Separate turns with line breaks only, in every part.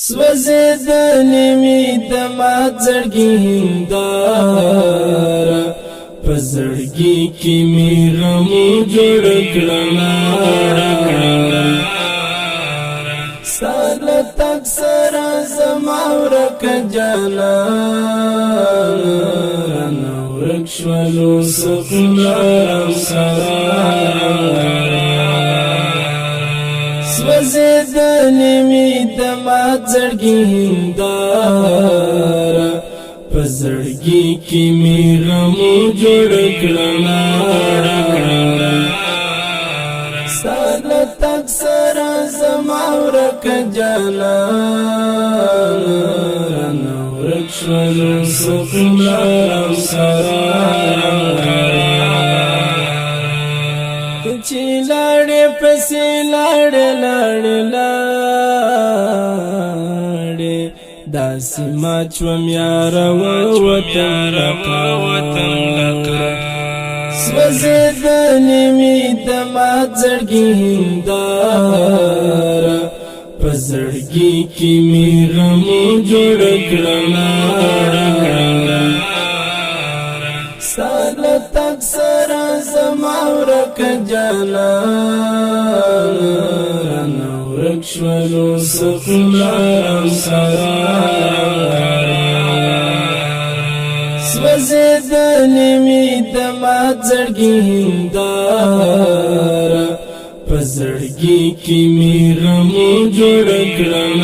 سوزیدلی می دمات زړګي هنداره په زړګي کې می غمو جوړ کړل سال تک سره زما ورک جانا ورک شولو سخنارم سره سوزیدلی می دمات زړګي هنداره په زړګي کې می غمو جوړ کړل سال تک سره زما ورک جانا ورک شولو سخنارم سره چې لاړې پسې لاړې داسې ما چوم یاره وطن لقا سوزیدلی می دمات زړګي هنداره په زړګي کې می غمو جوړ کړل سال تک سره زما ورک جانا ورک شولو سخنارم سره سوزیدلی می دمات زړګي هنداره په زړګي کې می غمو جوړ کړل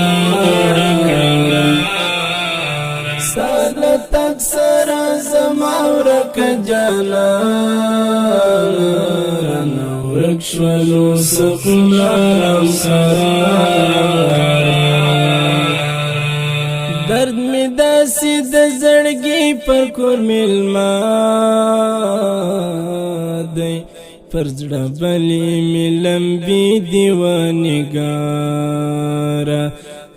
سال تک سره زما ورک جانا ورک شولو سخنارم سره درد می داسې د زړګي پر کور میلمه دی پر زړه بلې می لمبي دیوانګاره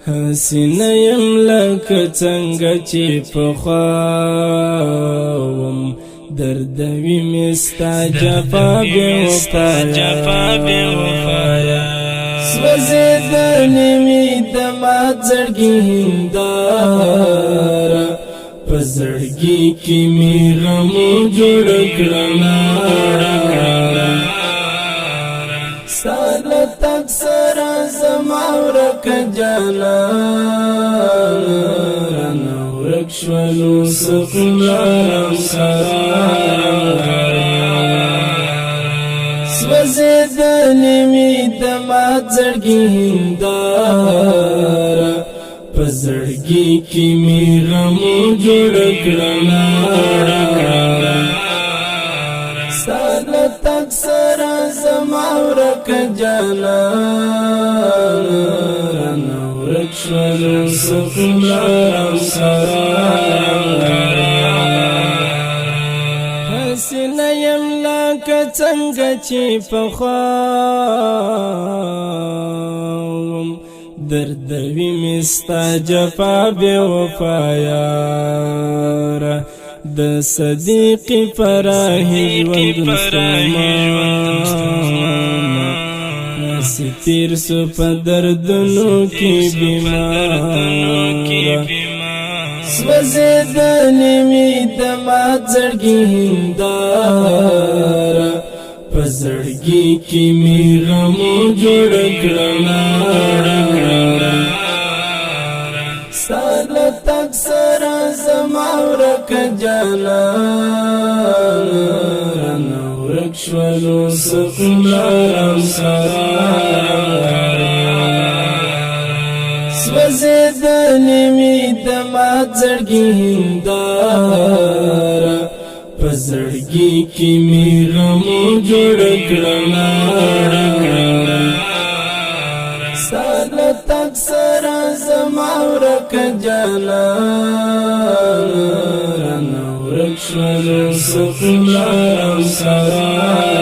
حسینه یم لکه څنګه چې پخوا وم دردوي مې ستا جفا بې وفایا سوزیدلی می دمات زړګي هنداره په زړګي کې می غمو جوړ کړل سال تک سره زما ورک جانا ورک شولو سخنارم سره سوزیدلی می دمات زړګي هنداره په زړګي کې می غمو جوړ کړل سال تک سره زما ورک جانا ورک شولو سخنارم سره حسینه یم لکه څنګه چې پخوا وم دردوي مې ستا جفا بې وفایاره د صدیق فراهی ژوند ستومانه تیر سو په دردونو کې بیماره سوزیدلی می دمات زړګي هنداره په زړګي کې می غمو جوړ کړل سال تک سره زما ورک جانا ورک شولو سخنارم سره سوزیدلی می دمات زړګي هنداره په زړګي کې می غمو جوړ کړل سال تک سره زما ورک جانا ورک شولو سخنارم سره